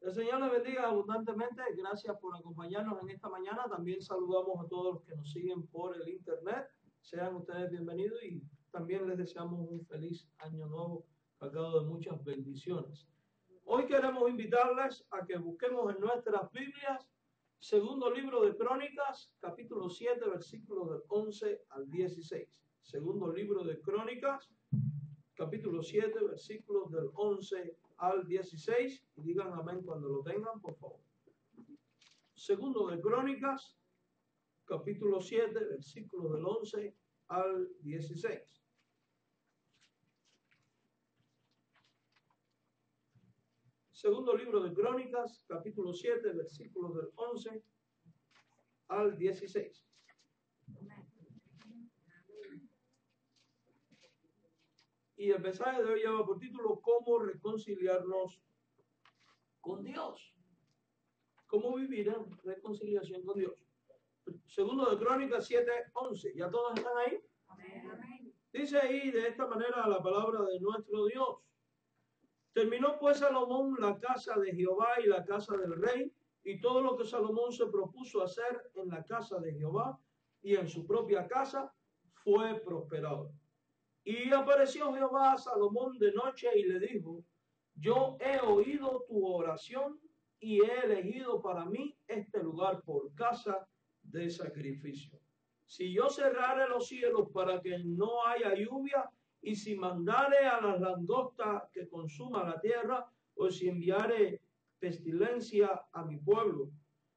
El Señor les bendiga abundantemente. Gracias por acompañarnos en esta mañana. También saludamos a todos los que nos siguen por el internet. Sean ustedes bienvenidos y también les deseamos un feliz año nuevo cargado de muchas bendiciones. Hoy queremos invitarles a que busquemos en nuestras Biblias segundo libro de Crónicas, capítulo 7, versículos del 11 al 16. Segundo libro de Crónicas, capítulo 7, versículos del 11 al 16, y digan amén cuando lo tengan, por favor. Segundo de Crónicas, capítulo 7, versículos del 11 al 16. Segundo libro de Crónicas, capítulo 7, versículos del 11 al 16. Y el mensaje de hoy lleva por título ¿Cómo reconciliarnos con Dios? ¿Cómo vivir en reconciliación con Dios? Segundo de Crónicas 7:11. ¿Ya todos están ahí? Amén. Dice ahí de esta manera la palabra de nuestro Dios. Terminó pues Salomón la casa de Jehová y la casa del rey, y todo lo que Salomón se propuso hacer en la casa de Jehová y en su propia casa fue prosperado. Y apareció Jehová a Salomón de noche y le dijo: yo he oído tu oración y he elegido para mí este lugar por casa de sacrificio. Si yo cerrare los cielos para que no haya lluvia, y si mandare a las langostas que consuma la tierra, o si enviare pestilencia a mi pueblo,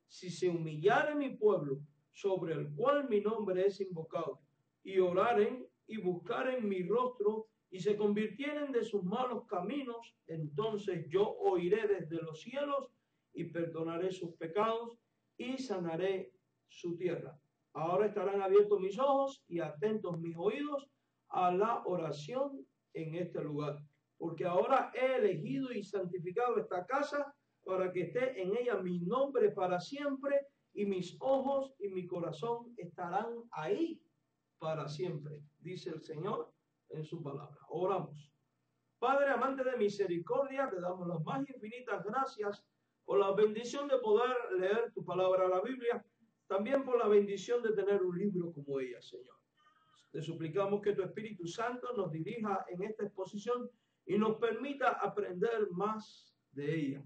si se humillare mi pueblo, sobre el cual mi nombre es invocado, y oraren y buscaren mi rostro, y se convirtieren de sus malos caminos, entonces yo oiré desde los cielos y perdonaré sus pecados y sanaré su tierra. Ahora estarán abiertos mis ojos y atentos mis oídos a la oración en este lugar, porque ahora he elegido y santificado esta casa para que esté en ella mi nombre para siempre, y mis ojos y mi corazón estarán ahí para siempre, dice el Señor en su palabra. Oramos. Padre amante de misericordia, te damos las más infinitas gracias por la bendición de poder leer tu palabra, la Biblia, también por la bendición de tener un libro como ella, Señor. Te suplicamos que tu Espíritu Santo nos dirija en esta exposición y nos permita aprender más de ella,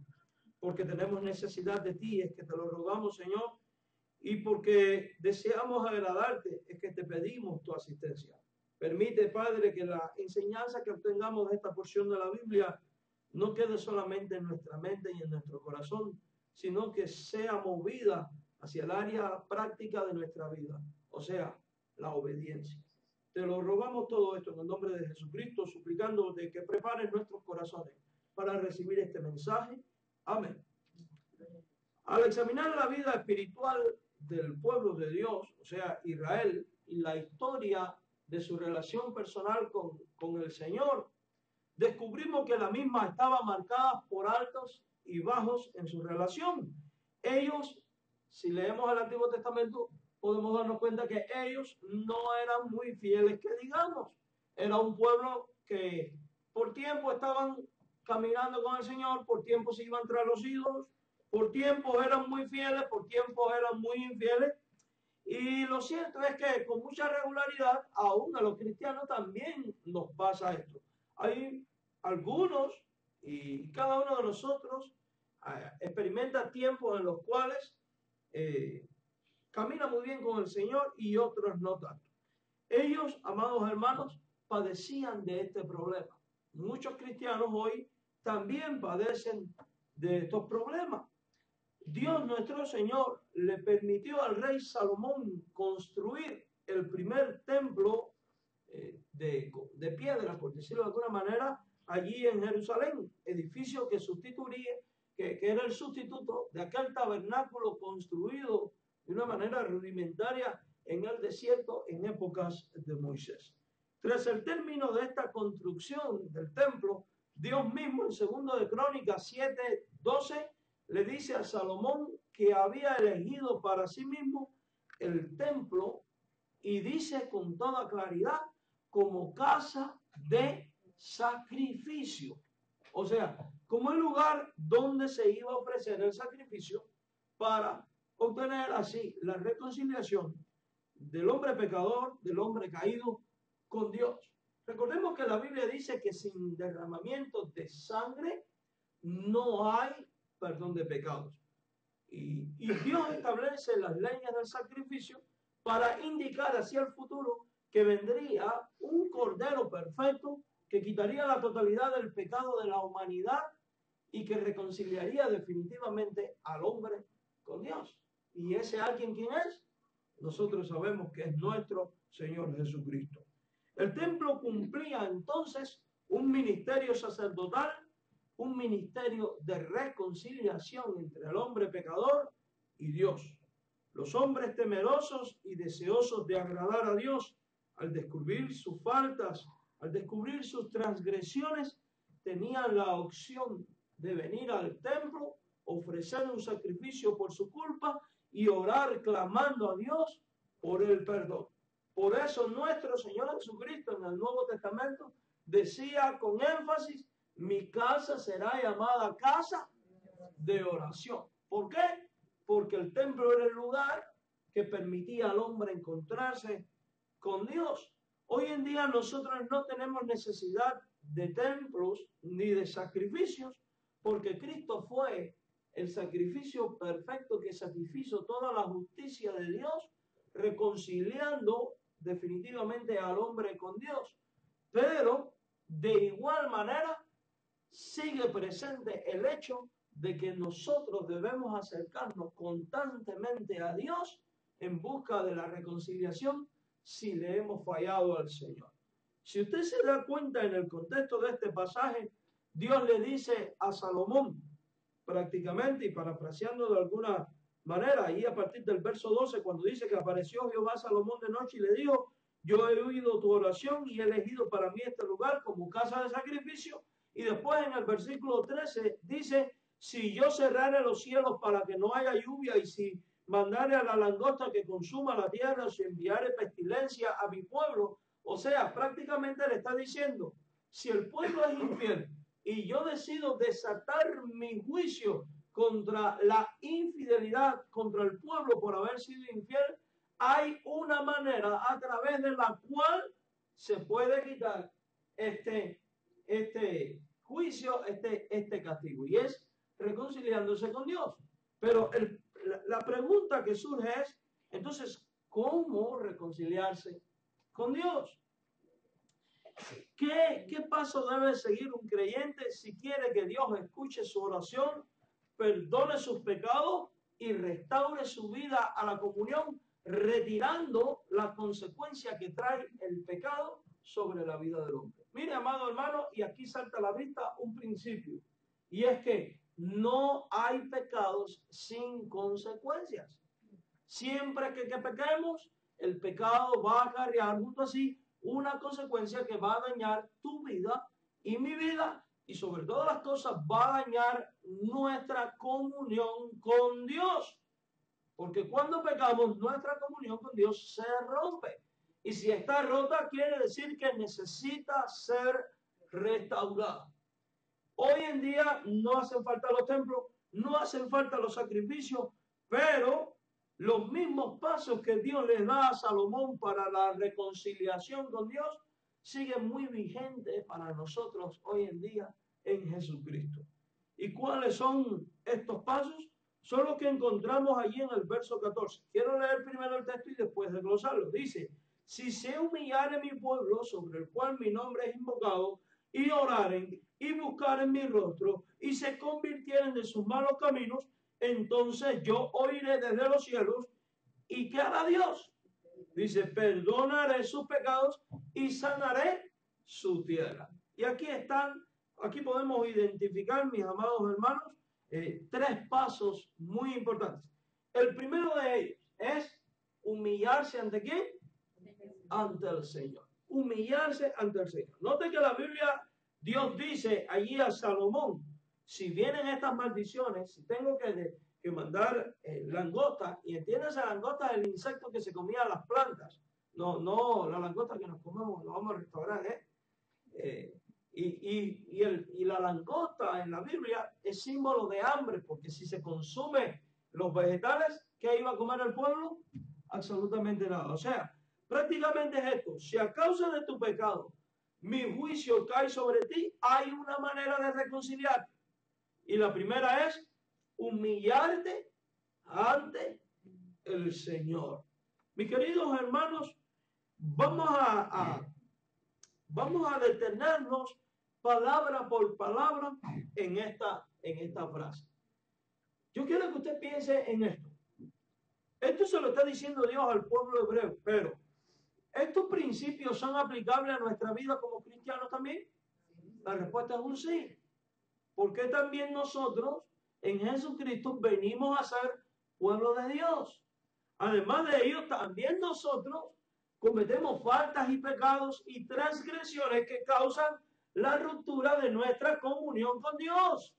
porque tenemos necesidad de ti, es que te lo rogamos, Señor, y porque deseamos agradarte, es que te pedimos tu asistencia. Permite, Padre, que la enseñanza que obtengamos de esta porción de la Biblia no quede solamente en nuestra mente y en nuestro corazón, sino que sea movida hacia el área práctica de nuestra vida, o sea, la obediencia. Te lo rogamos todo esto en el nombre de Jesucristo, suplicando de que prepares nuestros corazones para recibir este mensaje. Amén. Al examinar la vida espiritual del pueblo de Dios, o sea, Israel, y la historia de su relación personal con el Señor, descubrimos que la misma estaba marcada por altos y bajos en su relación. Ellos, si leemos el Antiguo Testamento, podemos darnos cuenta que ellos no eran muy fieles, que digamos. Era un pueblo que por tiempo estaban caminando con el Señor, por tiempo se iban tras los ídolos, por tiempo eran muy fieles, por tiempo eran muy infieles. Y lo cierto es que con mucha regularidad, aún a los cristianos también nos pasa esto. Hay algunos, y cada uno de nosotros experimenta tiempos en los cuales camina muy bien con el Señor y otros no tanto. Ellos, amados hermanos, padecían de este problema. Muchos cristianos hoy también padecen de estos problemas. Dios nuestro Señor le permitió al rey Salomón construir el primer templo de piedra, por decirlo de alguna manera, allí en Jerusalén, edificio que sustituiría, que era el sustituto de aquel tabernáculo construido de una manera rudimentaria en el desierto en épocas de Moisés. Tras el término de esta construcción del templo, Dios mismo en 2 de Crónicas 7:12 le dice a Salomón que había elegido para sí mismo el templo, y dice con toda claridad, como casa de sacrificio. O sea, como el lugar donde se iba a ofrecer el sacrificio para obtener así la reconciliación del hombre pecador, del hombre caído con Dios. Recordemos que la Biblia dice que sin derramamiento de sangre no hay perdón de pecados. Y Dios establece las leyes del sacrificio para indicar hacia el futuro que vendría un cordero perfecto que quitaría la totalidad del pecado de la humanidad y que reconciliaría definitivamente al hombre con Dios. ¿Y ese alguien quién es? Nosotros sabemos que es nuestro Señor Jesucristo. El templo cumplía entonces un ministerio sacerdotal, un ministerio de reconciliación entre el hombre pecador y Dios. Los hombres temerosos y deseosos de agradar a Dios, al descubrir sus faltas, al descubrir sus transgresiones, tenían la opción de venir al templo, ofrecer un sacrificio por su culpa y orar clamando a Dios por el perdón. Por eso nuestro Señor Jesucristo en el Nuevo Testamento decía con énfasis: mi casa será llamada casa de oración. ¿Por qué? Porque el templo era el lugar que permitía al hombre encontrarse con Dios. Hoy en día nosotros no tenemos necesidad de templos ni de sacrificios, porque Cristo fue el sacrificio perfecto que satisfizo toda la justicia de Dios, reconciliando definitivamente al hombre con Dios. Pero de igual manera sigue presente el hecho de que nosotros debemos acercarnos constantemente a Dios en busca de la reconciliación si le hemos fallado al Señor. Si usted se da cuenta en el contexto de este pasaje, Dios le dice a Salomón, prácticamente, y parafraseando de alguna manera, ahí a partir del verso 12, cuando dice que apareció Jehová a Salomón de noche y le dijo: yo he oído tu oración y he elegido para mí este lugar como casa de sacrificio. Y después en el versículo 13 dice: si yo cerrare los cielos para que no haya lluvia, y si mandare a la langosta que consuma la tierra, o si enviare pestilencia a mi pueblo. O sea, prácticamente le está diciendo: si el pueblo es infiel y yo decido desatar mi juicio contra la infidelidad, contra el pueblo por haber sido infiel, hay una manera a través de la cual se puede quitar este juicio, este castigo, y es reconciliándose con Dios. Pero la pregunta que surge es, entonces, ¿cómo reconciliarse con Dios? ¿Qué paso debe seguir un creyente si quiere que Dios escuche su oración, perdone sus pecados y restaure su vida a la comunión, retirando la consecuencia que trae el pecado sobre la vida del hombre? Mire, amado hermano, y aquí salta a la vista un principio, y es que no hay pecados sin consecuencias. Siempre que pequemos, el pecado va a acarrear junto a sí una consecuencia que va a dañar tu vida y mi vida, y sobre todas las cosas va a dañar nuestra comunión con Dios. Porque cuando pecamos, nuestra comunión con Dios se rompe. Y si está rota, quiere decir que necesita ser restaurada. Hoy en día no hacen falta los templos, no hacen falta los sacrificios, pero los mismos pasos que Dios les da a Salomón para la reconciliación con Dios siguen muy vigentes para nosotros hoy en día en Jesucristo. ¿Y cuáles son estos pasos? Son los que encontramos allí en el verso 14. Quiero leer primero el texto y después desglosarlo. Dice: si se humillare mi pueblo, sobre el cual mi nombre es invocado, y oraren y buscaren mi rostro y se convirtieren de sus malos caminos, entonces yo oiré desde los cielos. ¿Y qué hará Dios? Dice: perdonaré sus pecados y sanaré su tierra. Y aquí podemos identificar, mis amados hermanos, tres pasos muy importantes. El primero de ellos es humillarse ¿ante quién? Ante el Señor. Humillarse ante el Señor. Note que la Biblia, Dios dice allí a Salomón: si vienen estas maldiciones, si tengo que mandar langosta, y entiendes, a langosta el insecto que se comía las plantas, no la langosta que nos comemos, nos vamos al restaurante, Y la langosta en la Biblia es símbolo de hambre, porque si se consume los vegetales, ¿qué iba a comer el pueblo? Absolutamente nada. O sea, prácticamente es esto. Si a causa de tu pecado mi juicio cae sobre ti, hay una manera de reconciliarte. Y la primera es humillarte ante el Señor. Mis queridos hermanos, vamos a detenernos palabra por palabra en esta frase. Yo quiero que usted piense en esto. Esto se lo está diciendo Dios al pueblo hebreo, pero ¿estos principios son aplicables a nuestra vida como cristianos también? La respuesta es un sí. Porque también nosotros en Jesucristo venimos a ser pueblo de Dios. Además de ello, también nosotros cometemos faltas y pecados y transgresiones que causan la ruptura de nuestra comunión con Dios.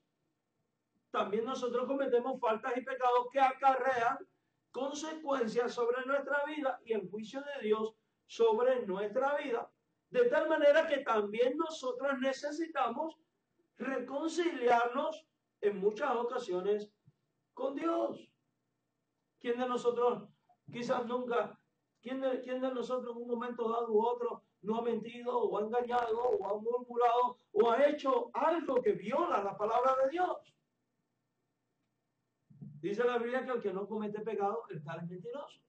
También nosotros cometemos faltas y pecados que acarrean consecuencias sobre nuestra vida y el juicio de Dios sobre nuestra vida. De tal manera que también nosotros necesitamos reconciliarnos en muchas ocasiones con Dios. ¿Quién de nosotros quizás nunca, quién de nosotros en un momento dado u otro no ha mentido o ha engañado o ha murmurado o ha hecho algo que viola la palabra de Dios? Dice la Biblia que el que no comete pecado, el tal es mentiroso.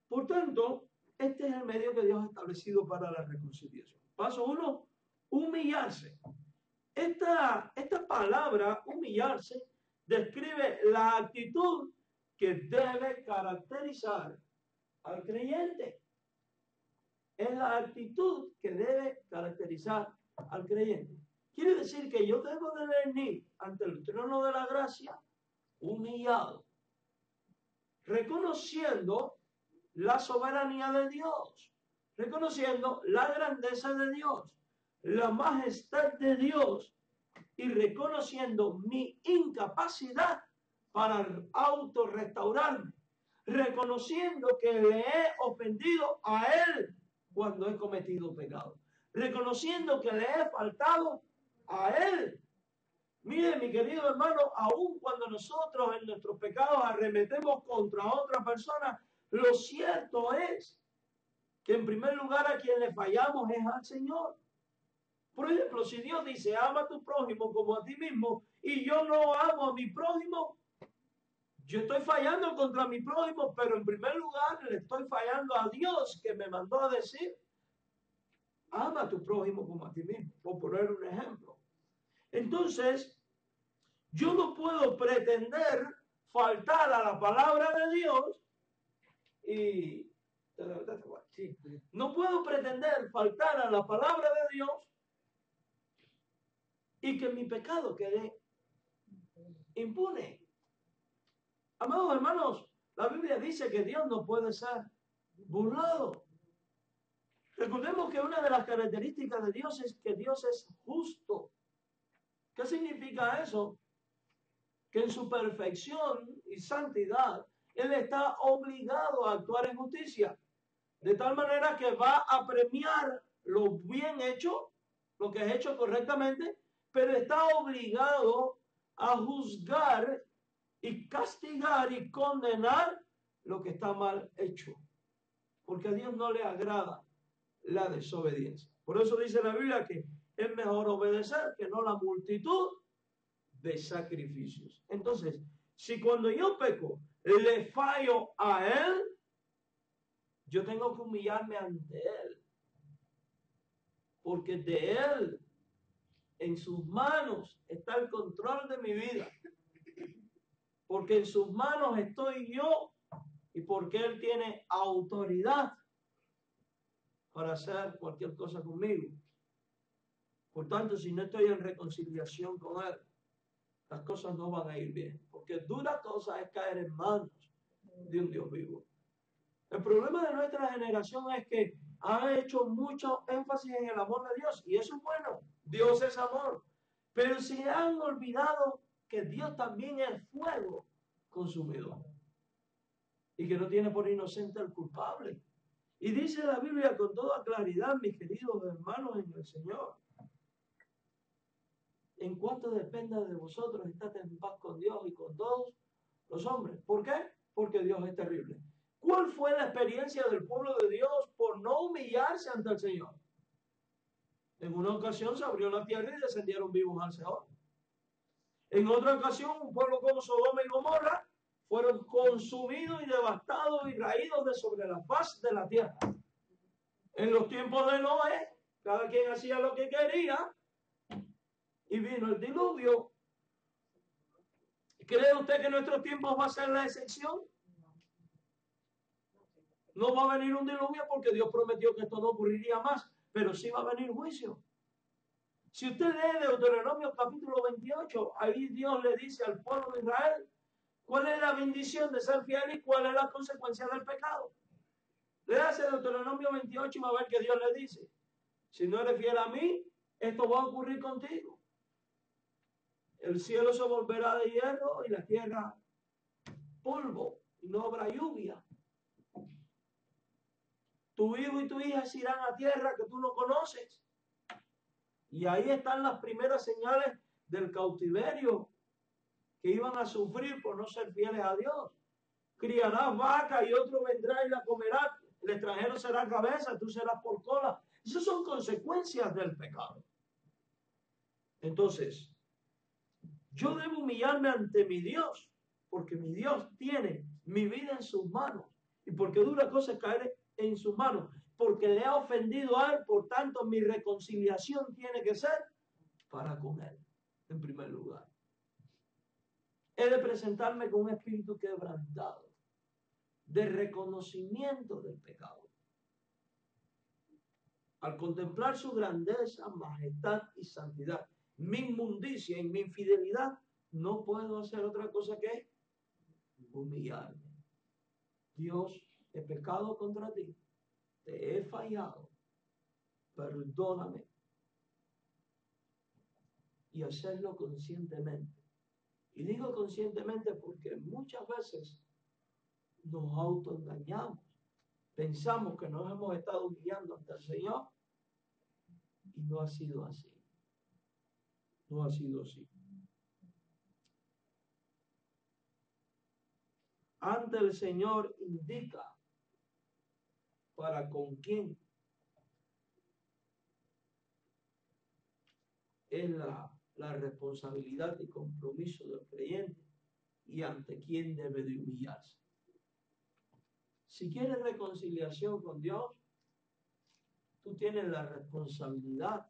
Por tanto, este es el medio que Dios ha establecido para la reconciliación. Paso 1, humillarse. Esta palabra, humillarse, describe la actitud que debe caracterizar al creyente. Es la actitud que debe caracterizar al creyente. Quiere decir que yo debo de venir ante el trono de la gracia humillado, reconociendo la soberanía de Dios, reconociendo la grandeza de Dios, la majestad de Dios y reconociendo mi incapacidad para autorrestaurarme, reconociendo que le he ofendido a Él cuando he cometido pecado, reconociendo que le he faltado a Él. Mire, mi querido hermano, aun cuando nosotros en nuestros pecados arremetemos contra otra persona, lo cierto es que en primer lugar a quien le fallamos es al Señor. Por ejemplo, si Dios dice, ama a tu prójimo como a ti mismo, y yo no amo a mi prójimo, yo estoy fallando contra mi prójimo, pero en primer lugar le estoy fallando a Dios, que me mandó a decir, ama a tu prójimo como a ti mismo, por poner un ejemplo. Entonces, yo no puedo pretender faltar a la palabra de Dios y no puedo pretender faltar a la palabra de Dios y que mi pecado quede impune. Amados hermanos, la Biblia dice que Dios no puede ser burlado. Recordemos que una de las características de Dios es que Dios es justo. ¿Qué significa eso? Que en su perfección y santidad, Él está obligado a actuar en justicia. De tal manera que va a premiar lo bien hecho, lo que es hecho correctamente, pero está obligado a juzgar y castigar y condenar lo que está mal hecho. Porque a Dios no le agrada la desobediencia. Por eso dice la Biblia que es mejor obedecer que no la multitud de sacrificios. Entonces, si cuando yo peco le fallo a Él, yo tengo que humillarme ante Él. Porque de Él, en sus manos, está el control de mi vida. Porque en sus manos estoy yo y porque Él tiene autoridad para hacer cualquier cosa conmigo. Por tanto, si no estoy en reconciliación con Él, las cosas no van a ir bien. Porque dura cosa es caer en manos de un Dios vivo. El problema de nuestra generación es que ha hecho mucho énfasis en el amor de Dios, y eso es bueno. Dios es amor. Pero se han olvidado que Dios también es fuego consumidor y que no tiene por inocente al culpable. Y dice la Biblia con toda claridad, mis queridos hermanos en el Señor, en cuanto dependa de vosotros, estad en paz con Dios y con todos los hombres. ¿Por qué? Porque Dios es terrible. ¿Cuál fue la experiencia del pueblo de Dios por no humillarse ante el Señor? En una ocasión se abrió la tierra y descendieron vivos al Seol. En otra ocasión, un pueblo como Sodoma y Gomorra fueron consumidos y devastados y raídos de sobre la faz de la tierra. En los tiempos de Noé, cada quien hacía lo que quería y vino el diluvio. ¿Cree usted que en nuestros tiempos va a ser la excepción? No va a venir un diluvio porque Dios prometió que esto no ocurriría más, pero sí va a venir juicio. Si usted lee Deuteronomio capítulo 28, ahí Dios le dice al pueblo de Israel cuál es la bendición de ser fiel y cuál es la consecuencia del pecado. Léase Deuteronomio 28 y va a ver que Dios le dice: si no eres fiel a mí, esto va a ocurrir contigo. El cielo se volverá de hierro y la tierra polvo, y no habrá lluvia. Tu hijo y tu hija se irán a tierra que tú no conoces. Y ahí están las primeras señales del cautiverio que iban a sufrir por no ser fieles a Dios. Criarás vaca y otro vendrá y la comerá. El extranjero será cabeza, tú serás por cola. Esas son consecuencias del pecado. Entonces, yo debo humillarme ante mi Dios, porque mi Dios tiene mi vida en sus manos. Y porque dura cosa es caer en sus manos, porque le ha ofendido a él, por tanto mi reconciliación tiene que ser para con él, en primer lugar. He de presentarme con un espíritu quebrantado, de reconocimiento del pecado. Al contemplar su grandeza, majestad y santidad, mi inmundicia y mi infidelidad, no puedo hacer otra cosa que humillarme. Dios, he pecado contra ti, te he fallado, perdóname. Y hacerlo conscientemente. Y digo conscientemente porque muchas veces nos autoengañamos. Pensamos que nos hemos estado humillando ante el Señor y no ha sido así. No ha sido así. Ante el Señor indica para con quién es la responsabilidad y compromiso del creyente y ante quién debe de humillarse. Si quieres reconciliación con Dios, tú tienes la responsabilidad.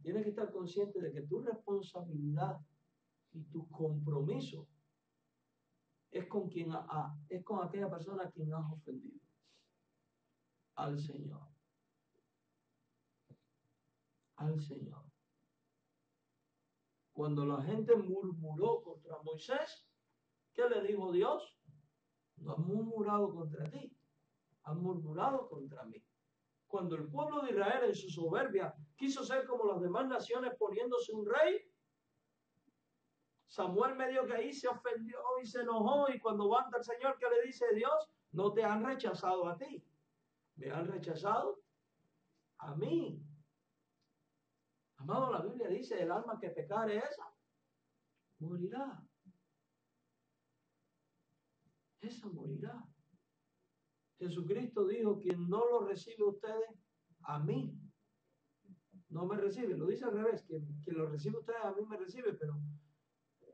Tienes que estar consciente de que tu responsabilidad y tu compromiso es con es con aquella persona a quien has ofendido. Al Señor. Al Señor. Cuando la gente murmuró contra Moisés, ¿qué le dijo Dios? No han murmurado contra ti, han murmurado contra mí. Cuando el pueblo de Israel en su soberbia quiso ser como las demás naciones poniéndose un rey, Samuel medio que ahí se ofendió y se enojó, y cuando va ante el Señor, ¿qué le dice Dios? No te han rechazado a ti, me han rechazado a mí. Amado, la Biblia dice: el alma que pecare esa morirá. Esa morirá. Jesucristo dijo: quien no lo recibe ustedes, a mí no me recibe. Lo dice al revés: quien lo recibe ustedes, a mí me recibe, pero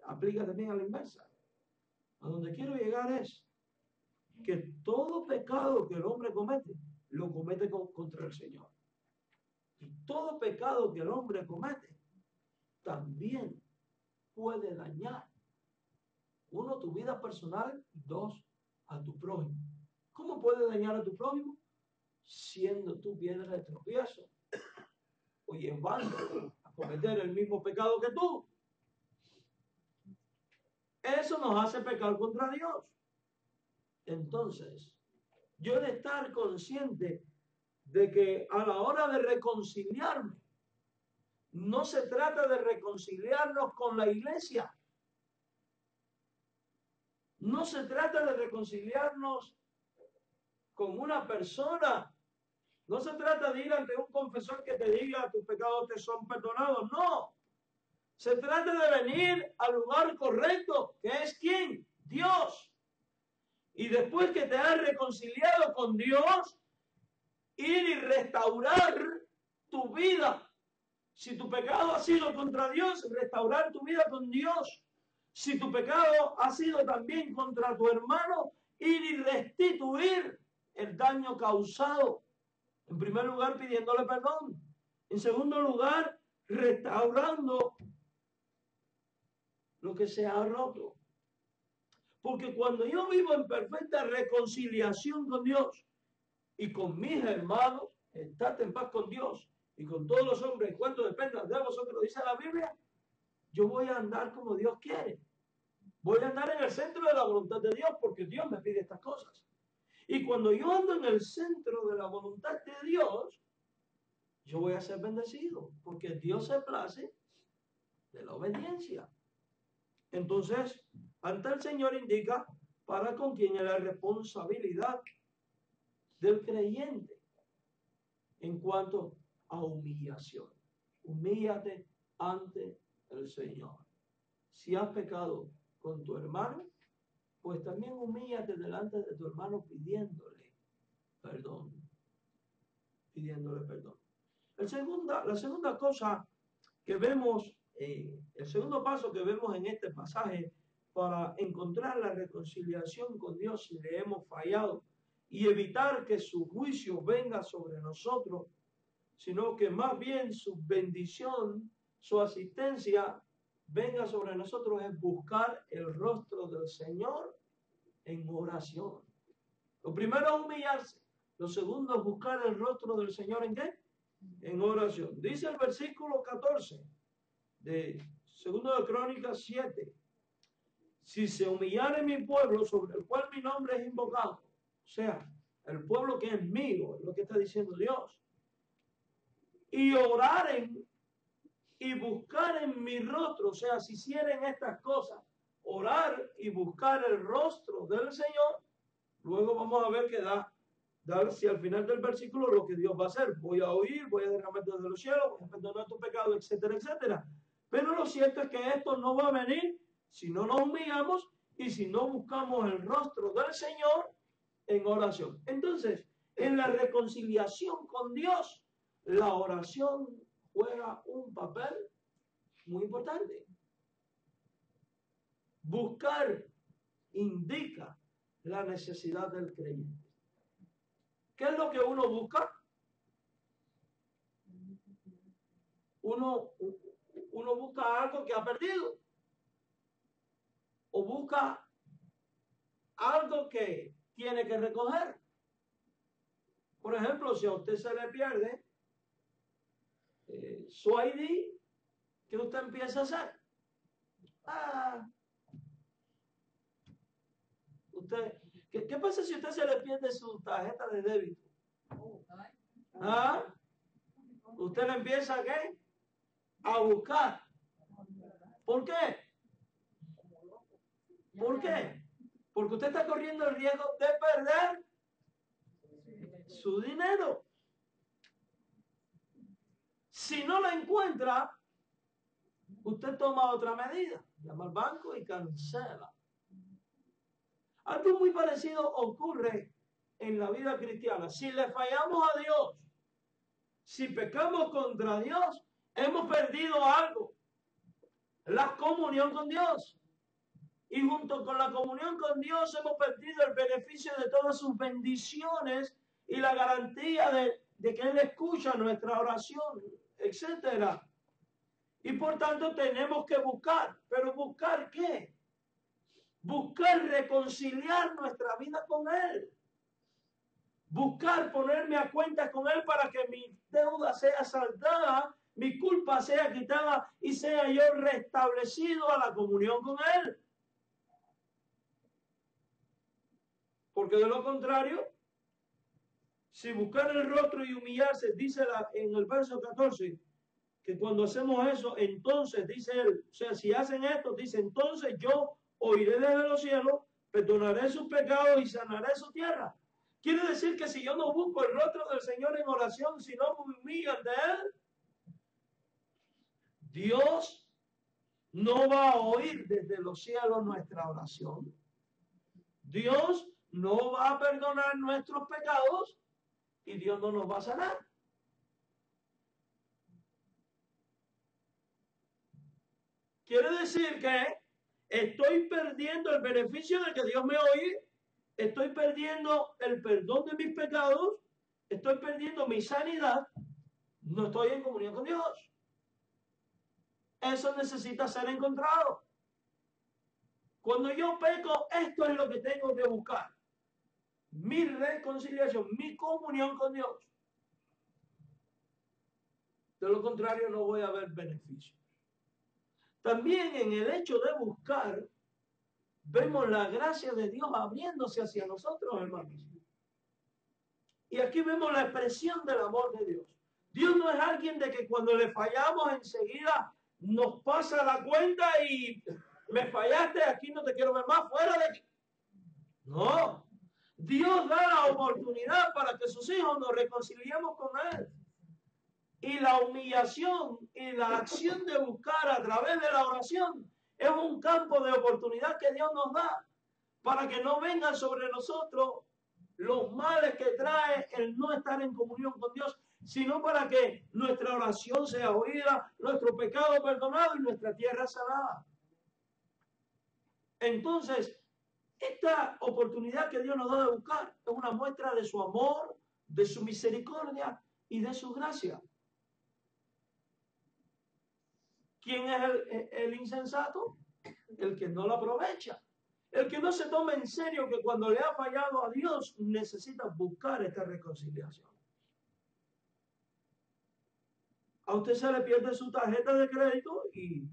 aplica también a la inversa. A donde quiero llegar es que todo pecado que el hombre comete, lo comete contra el Señor. Y todo pecado que el hombre comete, también puede dañar, uno, tu vida personal, y dos, a tu prójimo. ¿Cómo puede dañar a tu prójimo? Siendo tú piedra de tropiezo o llevando a cometer el mismo pecado que tú. Eso nos hace pecar contra Dios. Entonces, yo he de estar consciente de que a la hora de reconciliarme, no se trata de reconciliarnos con la iglesia. No se trata de reconciliarnos con una persona. No se trata de ir ante un confesor que te diga tus pecados te son perdonados. No. Se trata de venir al lugar correcto, que es ¿quién? Dios. Y después que te has reconciliado con Dios, ir y restaurar tu vida. Si tu pecado ha sido contra Dios, restaurar tu vida con Dios. Si tu pecado ha sido también contra tu hermano, ir y restituir el daño causado. En primer lugar, pidiéndole perdón. En segundo lugar, restaurando lo que se ha roto. Porque cuando yo vivo en perfecta reconciliación con Dios y con mis hermanos, estate en paz con Dios y con todos los hombres, cuanto dependan de vosotros, dice la Biblia, yo voy a andar como Dios quiere. Voy a andar en el centro de la voluntad de Dios porque Dios me pide estas cosas. Y cuando yo ando en el centro de la voluntad de Dios, yo voy a ser bendecido porque Dios se place de la obediencia. Entonces, ante el Señor indica para con quién es la responsabilidad del creyente en cuanto a humillación. Humíllate ante el Señor. Si has pecado con tu hermano, pues también humíllate delante de tu hermano pidiéndole perdón. Pidiéndole perdón. La segunda cosa que vemos, el segundo paso que vemos en este pasaje para encontrar la reconciliación con Dios si le hemos fallado y evitar que su juicio venga sobre nosotros, sino que más bien su bendición, su asistencia venga sobre nosotros, es buscar el rostro del Señor en oración. Lo primero es humillarse. Lo segundo es buscar el rostro del Señor ¿en qué? En oración. Dice el versículo 14 de 2 de Crónicas 7. Si se humillare mi pueblo sobre el cual mi nombre es invocado, o sea, el pueblo que es mío, es lo que está diciendo Dios, y oraren y buscaren mi rostro, o sea, si hicieren estas cosas, orar y buscar el rostro del Señor, luego vamos a ver que da hacia al final del versículo lo que Dios va a hacer. Voy a oír, voy a derramar desde los cielos, voy a perdonar tu pecado, etcétera, etcétera. Pero lo cierto es que esto no va a venir si no nos humillamos y si no buscamos el rostro del Señor en oración. Entonces, en la reconciliación con Dios, la oración juega un papel muy importante. Buscar indica la necesidad del creyente. ¿Qué es lo que uno busca? Uno busca algo que ha perdido. O busca algo que tiene que recoger. Por ejemplo, si a usted se le pierde su ID, ¿qué usted empieza a hacer? ¿Qué pasa si a usted se le pierde su tarjeta de débito? Usted le empieza ¿a qué? A buscar. ¿Por qué? ¿Por qué? Porque usted está corriendo el riesgo de perder su dinero. Si no la encuentra, usted toma otra medida. Llama al banco y cancela. Algo muy parecido ocurre en la vida cristiana. Si le fallamos a Dios, si pecamos contra Dios, hemos perdido algo. La comunión con Dios. Y junto con la comunión con Dios hemos perdido el beneficio de todas sus bendiciones y la garantía de que Él escucha nuestra oración, etcétera. Y por tanto tenemos que buscar. ¿Pero buscar qué? Buscar reconciliar nuestra vida con Él. Buscar ponerme a cuenta con Él para que mi deuda sea saldada, mi culpa sea quitada y sea yo restablecido a la comunión con Él. Porque de lo contrario, si buscar el rostro y humillarse, dice en el verso 14, que cuando hacemos eso, entonces, dice él, o sea, si hacen esto, dice, entonces yo oiré desde los cielos, perdonaré sus pecados y sanaré su tierra. Quiere decir que si yo no busco el rostro del Señor en oración, si no me humillo ante Él, Dios no va a oír desde los cielos nuestra oración. Dios no va a perdonar nuestros pecados y Dios no nos va a sanar. Quiere decir que estoy perdiendo el beneficio de que Dios me oye, estoy perdiendo el perdón de mis pecados, estoy perdiendo mi sanidad, no estoy en comunión con Dios. Eso necesita ser encontrado. Cuando yo peco, esto es lo que tengo que buscar. Mi reconciliación, mi comunión con Dios. De lo contrario, no voy a ver beneficio. También en el hecho de buscar, vemos la gracia de Dios abriéndose hacia nosotros, hermanos. Y aquí vemos la expresión del amor de Dios. Dios no es alguien de que cuando le fallamos enseguida nos pasa la cuenta y me fallaste, aquí no te quiero ver más, fuera de aquí. No. Dios da la oportunidad para que sus hijos nos reconciliemos con Él. Y la humillación y la acción de buscar a través de la oración es un campo de oportunidad que Dios nos da para que no vengan sobre nosotros los males que trae el no estar en comunión con Dios, sino para que nuestra oración sea oída, nuestro pecado perdonado y nuestra tierra sanada. Entonces, esta oportunidad que Dios nos da de buscar es una muestra de su amor, de su misericordia y de su gracia. ¿Quién es el insensato? El que no lo aprovecha. El que no se toma en serio que cuando le ha fallado a Dios necesita buscar esta reconciliación. A usted se le pierde su tarjeta de crédito y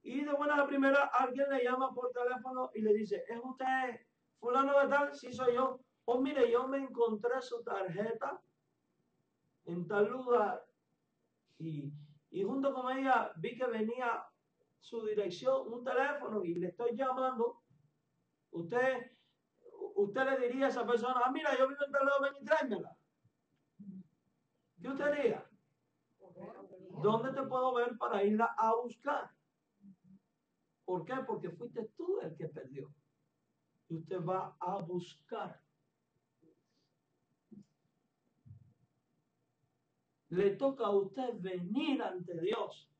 de buena la primera alguien le llama por teléfono y le dice, ¿es usted fulano de tal? Sí, soy yo. Oh, mire, yo me encontré su tarjeta en tal lugar y junto con ella vi que venía su dirección, un teléfono y le estoy llamando. Usted le diría a esa persona, mira, yo vivo en tal lado, ven y tráemela. ¿Qué usted haría? ¿Dónde te puedo ver para irla a buscar? ¿Por qué? Porque fuiste tú el que perdió. Y usted va a buscar. Le toca a usted venir ante Dios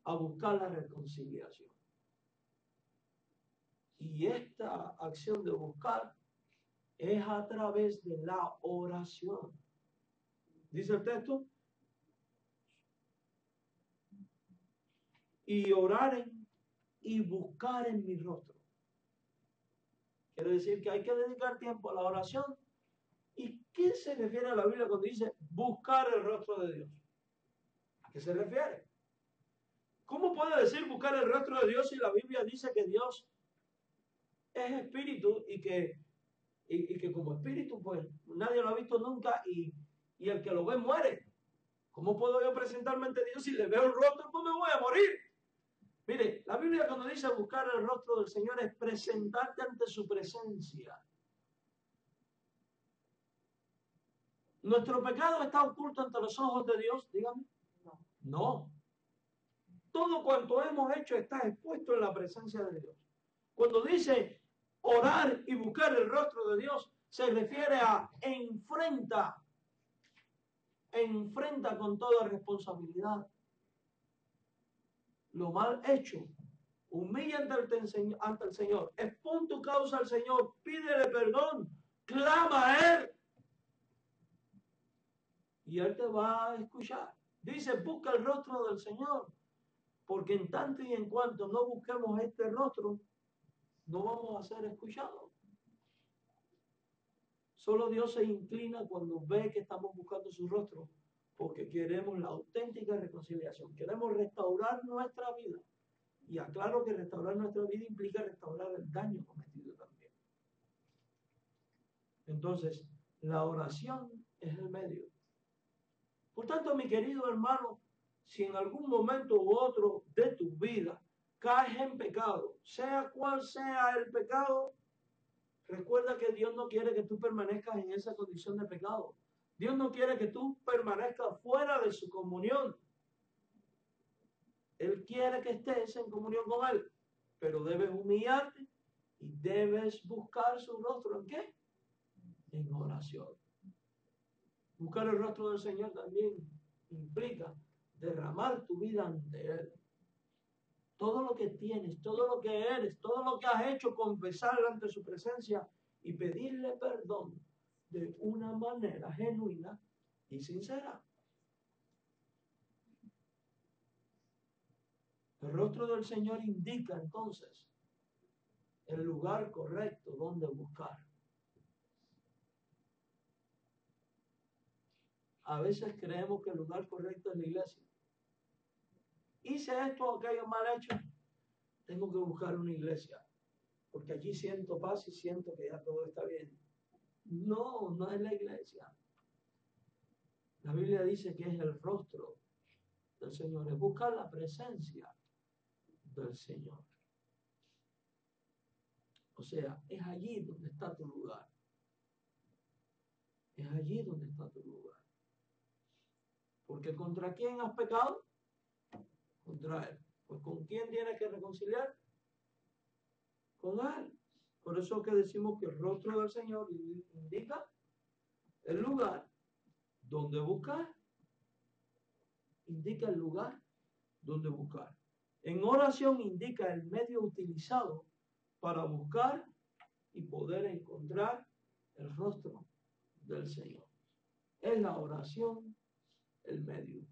a buscar la reconciliación. Y esta acción de buscar es a través de la oración. Dice el texto, y oraren y buscar en mi rostro. Quiere decir que hay que dedicar tiempo a la oración. ¿Y qué se refiere a la Biblia cuando dice buscar el rostro de Dios? ¿A qué se refiere? ¿Cómo puede decir buscar el rostro de Dios si la Biblia dice que Dios es espíritu y que como espíritu pues nadie lo ha visto nunca y el que lo ve muere? ¿Cómo puedo yo presentarme ante Dios si le veo el rostro pues me voy a morir? Mire, la Biblia cuando dice buscar el rostro del Señor es presentarte ante su presencia. ¿Nuestro pecado está oculto ante los ojos de Dios? Dígame. No. Todo cuanto hemos hecho está expuesto en la presencia de Dios. Cuando dice orar y buscar el rostro de Dios, se refiere a enfrenta con toda responsabilidad lo mal hecho. Humilla ante el Señor. Expon tu causa al Señor. Pídele perdón. Clama a Él. Y Él te va a escuchar. Dice, busca el rostro del Señor. Porque en tanto y en cuanto no busquemos este rostro, no vamos a ser escuchados. Solo Dios se inclina cuando ve que estamos buscando su rostro, porque queremos la auténtica reconciliación. Queremos restaurar nuestra vida. Y aclaro que restaurar nuestra vida implica restaurar el daño cometido también. Entonces, la oración es el medio. Por tanto, mi querido hermano, si en algún momento u otro de tu vida caes en pecado, sea cual sea el pecado, recuerda que Dios no quiere que tú permanezcas en esa condición de pecado. Dios no quiere que tú permanezcas fuera de su comunión. Él quiere que estés en comunión con Él, pero debes humillarte y debes buscar su rostro. ¿En qué? En oración. Buscar el rostro del Señor también implica derramar tu vida ante Él. Todo lo que tienes, todo lo que eres, todo lo que has hecho, confesarlo ante su presencia y pedirle perdón de una manera genuina y sincera. El rostro del Señor indica entonces el lugar correcto donde buscar. A veces creemos que el lugar correcto es la iglesia. Hice esto o aquello mal hecho, tengo que buscar una iglesia, porque allí siento paz y siento que ya todo está bien. No, no es la iglesia. La Biblia dice que es el rostro del Señor, es buscar la presencia del Señor. O sea, es allí donde está tu lugar. Es allí donde está tu lugar. Porque ¿contra quién has pecado? Contra Él. Pues ¿con quién tienes que reconciliar? Con Él. Por eso que decimos que el rostro del Señor indica el lugar donde buscar. Indica el lugar donde buscar. En oración indica el medio utilizado para buscar y poder encontrar el rostro del Señor. Es la oración el medio.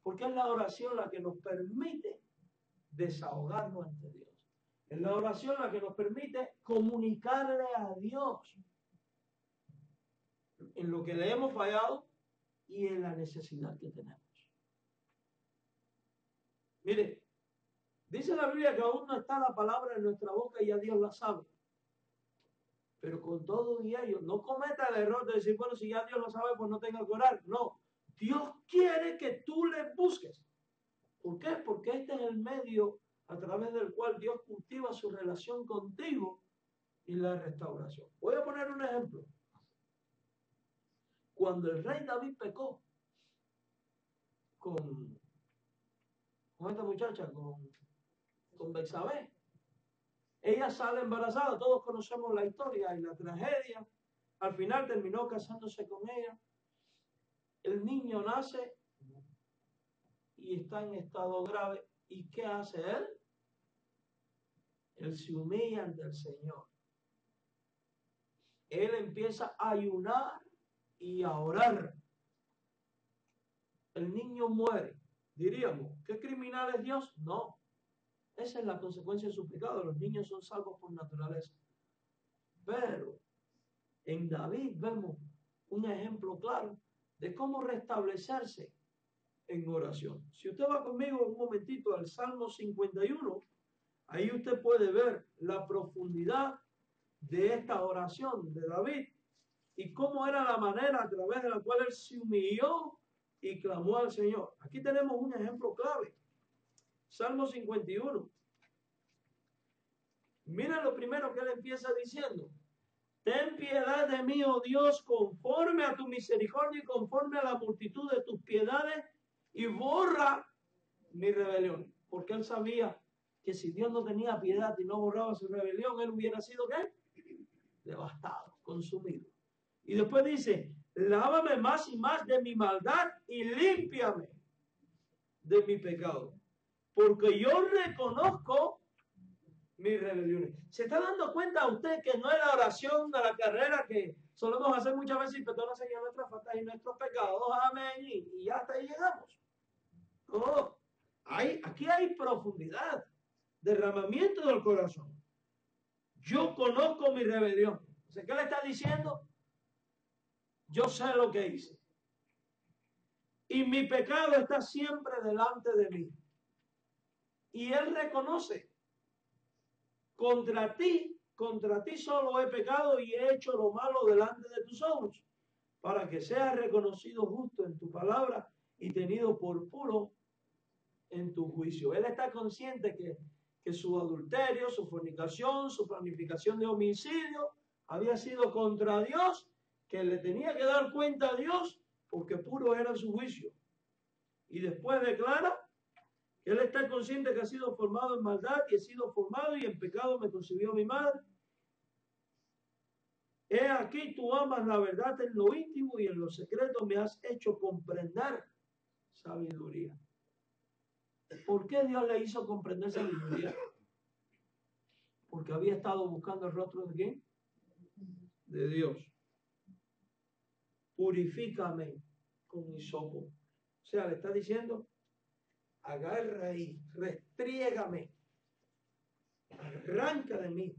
Porque es la oración la que nos permite desahogarnos ante Dios. Es la oración la que nos permite comunicarle a Dios en lo que le hemos fallado y en la necesidad que tenemos. Mire, dice la Biblia que aún no está la palabra en nuestra boca y ya Dios la sabe. Pero con todo y ello, no cometa el error de decir, bueno, si ya Dios lo sabe, pues no tenga que orar. No, Dios quiere que tú le busques. ¿Por qué? Porque este es el medio a través del cual Dios cultiva su relación contigo y la restauración. Voy a poner un ejemplo. Cuando el rey David pecó con esta muchacha, con Betsabé, ella sale embarazada, todos conocemos la historia y la tragedia. Al final terminó casándose con ella. El niño nace y está en estado grave. ¿Y qué hace él? Él se humilla ante el Señor. Él empieza a ayunar y a orar. El niño muere. Diríamos, ¿qué criminal es Dios? No. Esa es la consecuencia de su pecado. Los niños son salvos por naturaleza. Pero en David vemos un ejemplo claro de cómo restablecerse en oración. Si usted va conmigo un momentito al Salmo 51, ahí usted puede ver la profundidad de esta oración de David y cómo era la manera a través de la cual él se humilló y clamó al Señor. Aquí tenemos un ejemplo clave. Salmo 51. Mira lo primero que él empieza diciendo. Ten piedad de mí, oh Dios, conforme a tu misericordia y conforme a la multitud de tus piedades, y borra mi rebelión. Porque él sabía que si Dios no tenía piedad y no borraba su rebelión, él hubiera sido ¿qué? Devastado, consumido. Y después dice, lávame más y más de mi maldad y límpiame de mi pecado. Porque yo reconozco mis rebeliones. ¿Se está dando cuenta usted que no es la oración de la carrera que solemos hacer muchas veces y perdona Señor nuestras faltas y nuestros pecados? Amén. Y ya hasta ahí llegamos. No, aquí hay profundidad, derramamiento del corazón. Yo conozco mi rebelión. O sea, ¿qué le está diciendo? Yo sé lo que hice. Y mi pecado está siempre delante de mí. Y él reconoce, contra ti solo he pecado y he hecho lo malo delante de tus ojos, para que seas reconocido justo en tu palabra y tenido por puro en tu juicio. Él está consciente que su adulterio, su fornicación, su planificación de homicidio había sido contra Dios, que le tenía que dar cuenta a Dios porque puro era su juicio. Y después declara Que él está consciente que ha sido formado en maldad y he sido formado y en pecado me concibió mi madre. He aquí tú amas la verdad en lo íntimo y en lo secreto me has hecho comprender sabiduría. ¿Por qué Dios le hizo comprender sabiduría? Porque había estado buscando el rostro de ¿quién? De Dios. Purifícame con hisopo. O sea, le está diciendo, agarra ahí, restriégame, arranca de mí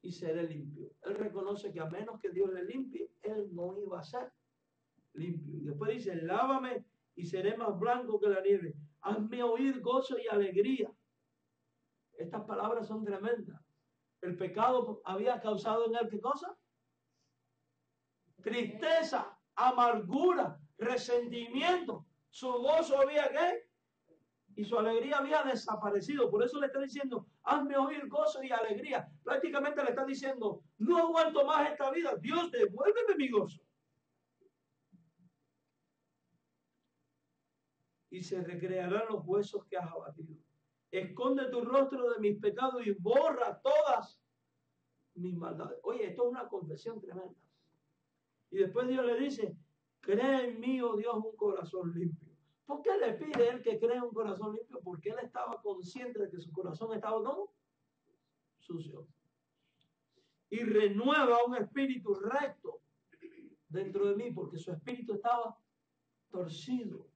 y seré limpio. Él reconoce que a menos que Dios le limpie, él no iba a ser limpio. Y después dice, lávame y seré más blanco que la nieve. Hazme oír gozo y alegría. Estas palabras son tremendas. El pecado había causado en él, ¿qué cosa? Tristeza, amargura, resentimiento. Su gozo había, ¿qué? Y su alegría había desaparecido. Por eso le está diciendo, hazme oír gozo y alegría. Prácticamente le está diciendo, no aguanto más esta vida. Dios, devuélveme mi gozo. Y se recrearán los huesos que has abatido. Esconde tu rostro de mis pecados y borra todas mis maldades. Oye, esto es una confesión tremenda. Y después Dios le dice, cree en mí, oh Dios, un corazón limpio. ¿Por qué le pide él que cree un corazón limpio? Porque él estaba consciente de que su corazón estaba ¿cómo? Sucio. Y renueva un espíritu recto dentro de mí, porque su espíritu estaba torcido.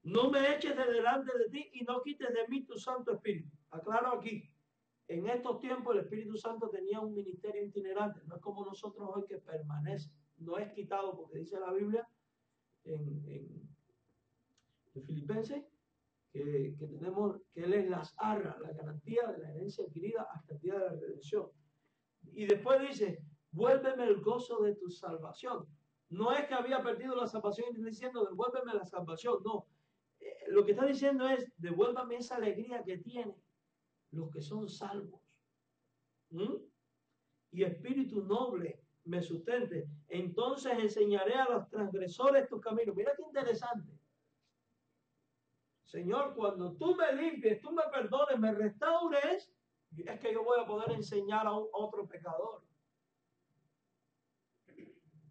No me eches de delante de ti y no quites de mí tu Santo Espíritu. Aclaro aquí, en estos tiempos el Espíritu Santo tenía un ministerio itinerante, no es como nosotros hoy que permanece, no es quitado porque dice la Biblia en Filipenses que tenemos, que Él es las arras, la garantía de la herencia adquirida hasta el día de la redención. Y después dice, vuélveme el gozo de tu salvación. No es que había perdido la salvación y diciendo, devuélveme la salvación, no. Lo que está diciendo es, devuélvame esa alegría que tienen los que son salvos. Y espíritu noble me sustente. Entonces enseñaré a los transgresores tus caminos. Mira qué interesante. Señor, cuando tú me limpies, tú me perdones, me restaures, es que yo voy a poder enseñar a otro pecador.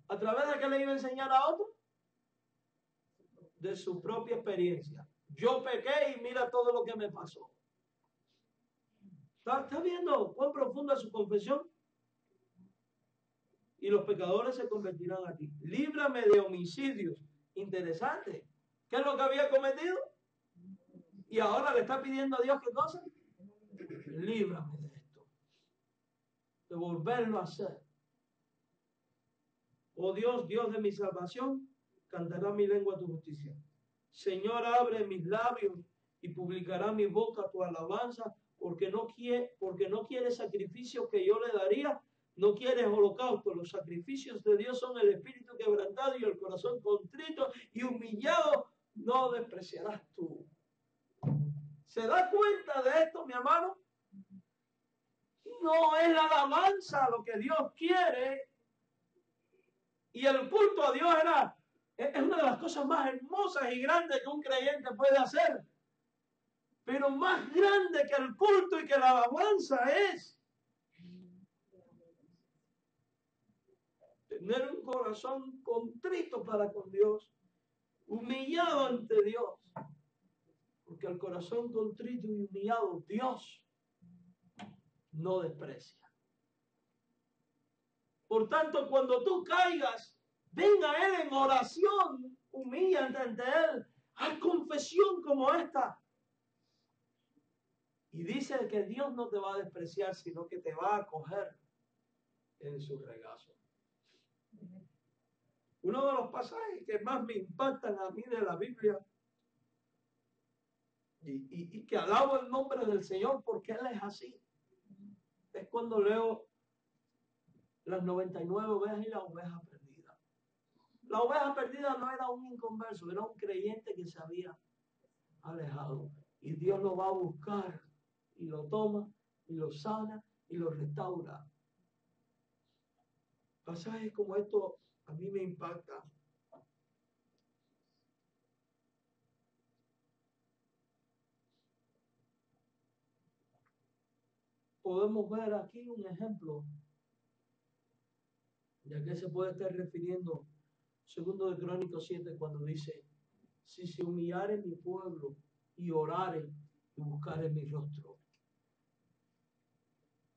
¿A través de qué le iba a enseñar a otro? De su propia experiencia. Yo pequé y mira todo lo que me pasó. ¿Está viendo cuán profunda es su confesión? Y los pecadores se convertirán a ti. Líbrame de homicidios. Interesante. ¿Qué es lo que había cometido? Y ahora le está pidiendo a Dios ¿qué cosa? Líbrame de esto. De volverlo a hacer. Oh Dios, Dios de mi salvación, cantará mi lengua tu justicia. Señor, abre mis labios y publicará mi boca tu alabanza, porque no quiere sacrificio que yo le daría, no quieres holocausto. Los sacrificios de Dios son el espíritu quebrantado y el corazón contrito y humillado, no despreciarás tú. ¿Se da cuenta de esto, mi hermano? No es la alabanza lo que Dios quiere. Y el culto a Dios es una de las cosas más hermosas y grandes que un creyente puede hacer. Pero más grande que el culto y que la alabanza es tener un corazón contrito para con Dios, humillado ante Dios. Porque el corazón contrito y humillado, Dios no desprecia. Por tanto, cuando tú caigas, venga a Él en oración, humíllate ante Él, haz confesión como esta. Y dice que Dios no te va a despreciar, sino que te va a acoger en su regazo. Uno de los pasajes que más me impactan a mí de la Biblia y que alabo el nombre del Señor porque Él es así, es cuando leo las 99 ovejas y la oveja perdida. La oveja perdida no era un inconverso, era un creyente que se había alejado. Y Dios lo va a buscar y lo toma y lo sana y lo restaura. Pasajes como estos a mí me impactan. podemos ver aquí un ejemplo de que se puede estar refiriendo segundo de Crónicas 7 cuando dice, si se humillare mi pueblo y orare y buscare mi rostro.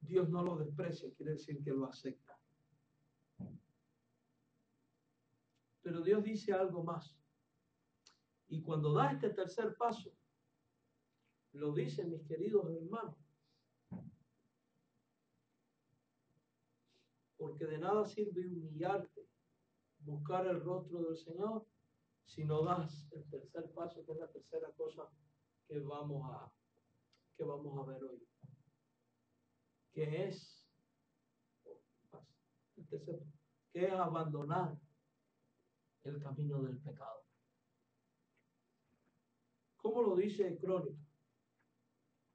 Dios no lo desprecia, quiere decir que lo acepta. Pero Dios dice algo más. Y cuando da este tercer paso, lo dice, mis queridos hermanos, porque de nada sirve humillarte, buscar el rostro del Señor, si no das el tercer paso, que es la tercera cosa que vamos a ver hoy, que es el tercer, que es abandonar el camino del pecado. ¿Cómo lo dice Crónica?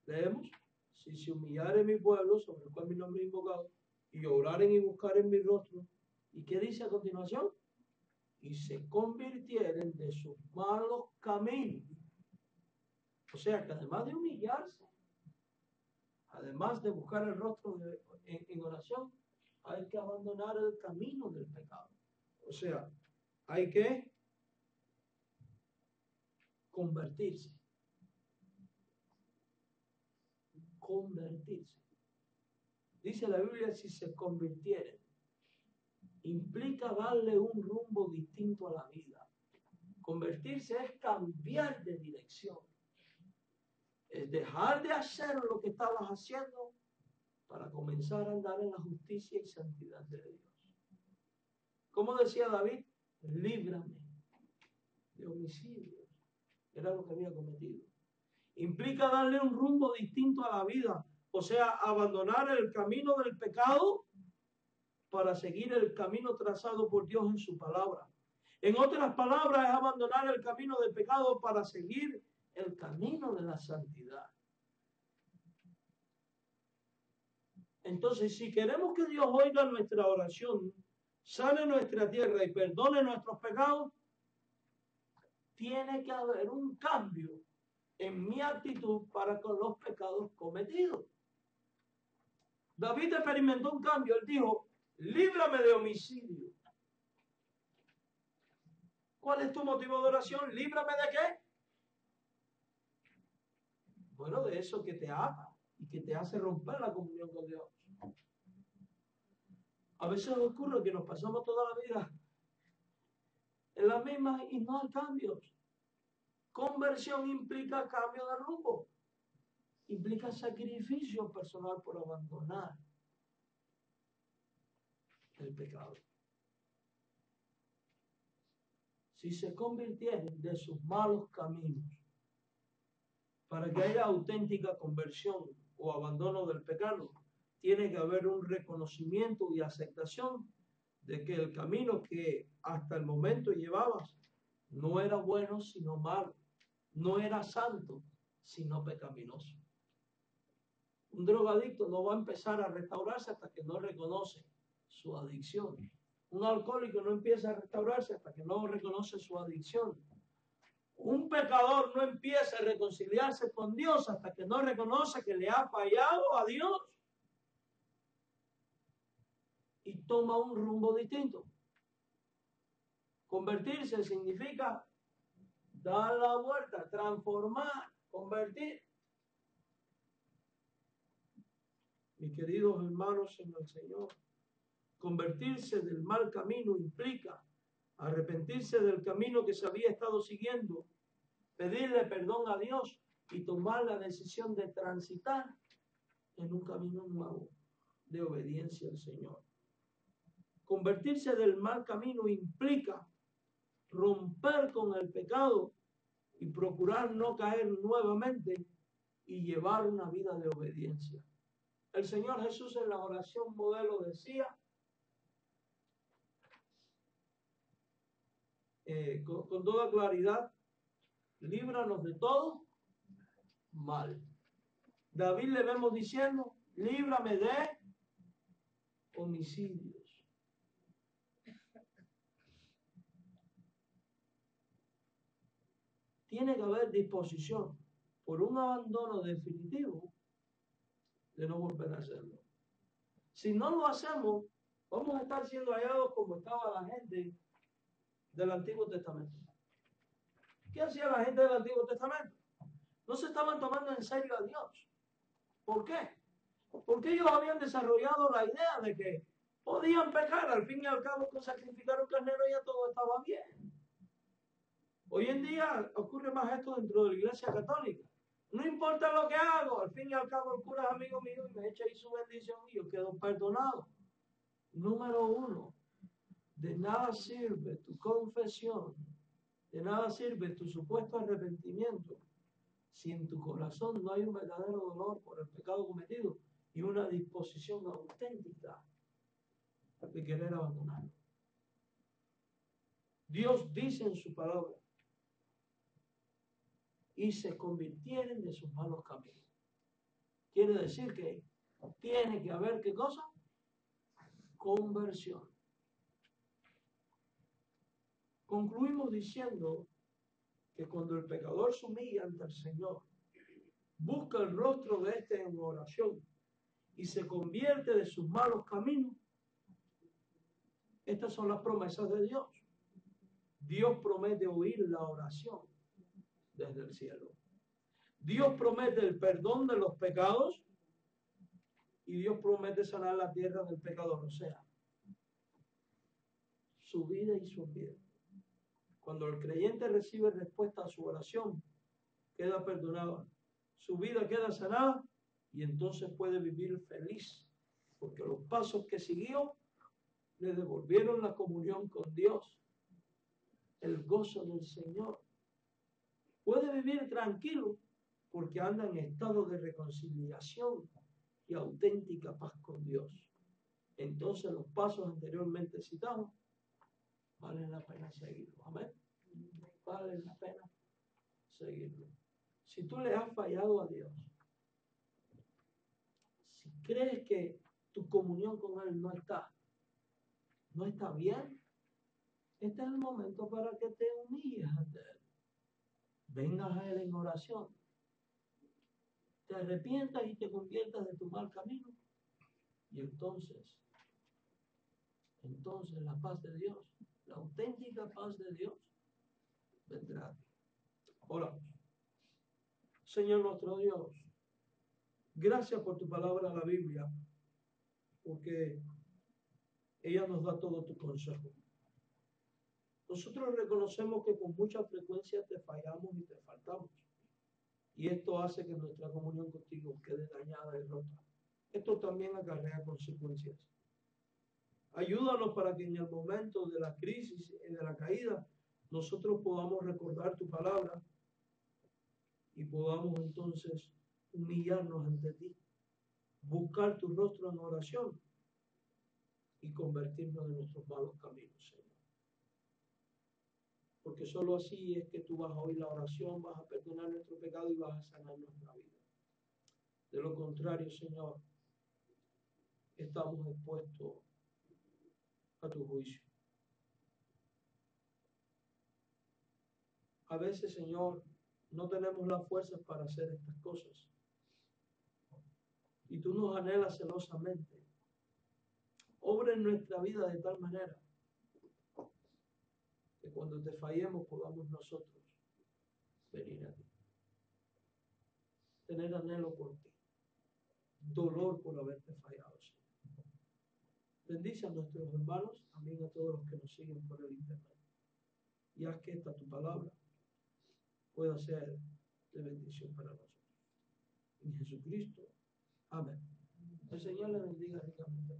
Leemos, si se humillare mi pueblo, sobre el cual mi nombre es invocado, y oraren y buscaren mi rostro, ¿y qué dice a continuación? Y se convirtieren de sus malos caminos. O sea que además de humillarse, además de buscar el rostro en oración, hay que abandonar el camino del pecado. O sea, hay que convertirse. Convertirse. Dice la Biblia, si se convirtieren, implica darle un rumbo distinto a la vida. Convertirse es cambiar de dirección. Es dejar de hacer lo que estabas haciendo para comenzar a andar en la justicia y santidad de Dios. Como decía David, líbrame de homicidios. Era lo que había cometido. Implica darle un rumbo distinto a la vida. O sea, abandonar el camino del pecado para seguir el camino trazado por Dios en su palabra. En otras palabras, es abandonar el camino del pecado para seguir el camino de la santidad. Entonces, si queremos que Dios oiga nuestra oración, sane nuestra tierra y perdone nuestros pecados, tiene que haber un cambio en mi actitud para con los pecados cometidos. David experimentó un cambio. Él dijo, líbrame de homicidio. ¿Cuál es tu motivo de oración? ¿Líbrame de qué? Bueno, de eso que te ata y que te hace romper la comunión con Dios. A veces ocurre que nos pasamos toda la vida en la misma y no hay cambios. Conversión implica cambio de rumbo. Implica sacrificio personal por abandonar el pecado. Si se convirtieren de sus malos caminos, para que haya auténtica conversión o abandono del pecado, tiene que haber un reconocimiento y aceptación de que el camino que hasta el momento llevabas no era bueno sino malo, no era santo sino pecaminoso. Un drogadicto no va a empezar a restaurarse hasta que no reconoce su adicción. Un alcohólico no empieza a restaurarse hasta que no reconoce su adicción. Un pecador no empieza a reconciliarse con Dios hasta que no reconoce que le ha fallado a Dios y toma un rumbo distinto. Convertirse significa dar la vuelta, transformar, convertir. Mis queridos hermanos en el Señor, convertirse del mal camino implica arrepentirse del camino que se había estado siguiendo, pedirle perdón a Dios y tomar la decisión de transitar en un camino nuevo de obediencia al Señor. Convertirse del mal camino implica romper con el pecado y procurar no caer nuevamente y llevar una vida de obediencia. El Señor Jesús en la oración modelo decía, con toda claridad, líbranos de todo mal. David le vemos diciendo, líbrame de homicidios. Tiene que haber disposición por un abandono definitivo de no volver a hacerlo. Si no lo hacemos, vamos a estar siendo hallados como estaba la gente del Antiguo Testamento. ¿Qué hacía la gente del Antiguo Testamento? No se estaban tomando en serio a Dios. ¿Por qué? Porque ellos habían desarrollado la idea de que podían pecar, al fin y al cabo con sacrificar un carnero ya todo estaba bien. Hoy en día ocurre más esto dentro de la Iglesia Católica. No importa lo que hago, al fin y al cabo el cura es amigo mío y me echa ahí su bendición y yo quedo perdonado. Número uno, de nada sirve tu confesión, de nada sirve tu supuesto arrepentimiento si en tu corazón no hay un verdadero dolor por el pecado cometido y una disposición auténtica de querer abandonarlo. Dios dice en su palabra, y se convirtieren de sus malos caminos. Quiere decir que tiene que haber, ¿qué cosa? Conversión. Concluimos diciendo que cuando el pecador se humilla ante el Señor, busca el rostro de éste en oración y se convierte de sus malos caminos, estas son las promesas de Dios. Dios promete oír la oración desde el cielo. Dios promete el perdón de los pecados y Dios promete sanar la tierra del pecador, o sea, su vida y su ambiente. Cuando el creyente recibe respuesta a su oración, queda perdonado, su vida queda sanada y entonces puede vivir feliz, porque los pasos que siguió le devolvieron la comunión con Dios, el gozo del Señor. Puede vivir tranquilo porque anda en estado de reconciliación y auténtica paz con Dios. Entonces los pasos anteriormente citados valen la pena seguirlos. Amén. Vale la pena seguirlo. Si tú le has fallado a Dios, si crees que tu comunión con Él no está bien, este es el momento para que te humilles ante Él. Vengas a Él en oración. Te arrepientas y te conviertas de tu mal camino. Y entonces la paz de Dios, la auténtica paz de Dios, vendrá a ti. Oramos. Señor nuestro Dios, gracias por tu palabra, la Biblia, porque ella nos da todo tu consejo. Nosotros reconocemos que con mucha frecuencia te fallamos y te faltamos. Y esto hace que nuestra comunión contigo quede dañada y rota. Esto también acarrea consecuencias. Ayúdanos para que en el momento de la crisis y de la caída, nosotros podamos recordar tu palabra y podamos entonces humillarnos ante ti, buscar tu rostro en oración y convertirnos de nuestros malos caminos, Señor. Porque solo así es que tú vas a oír la oración, vas a perdonar nuestro pecado y vas a sanar nuestra vida. De lo contrario, Señor, estamos expuestos a tu juicio. A veces, Señor, no tenemos las fuerzas para hacer estas cosas. Y tú nos anhelas celosamente. Obra en nuestra vida de tal manera que cuando te fallemos podamos nosotros venir a ti. Tener anhelo por ti. Dolor por haberte fallado, Señor. Bendice a nuestros hermanos, también a todos los que nos siguen por el internet. Y haz que esta tu palabra pueda ser de bendición para nosotros. En Jesucristo. Amén. El Señor le bendiga ricamente.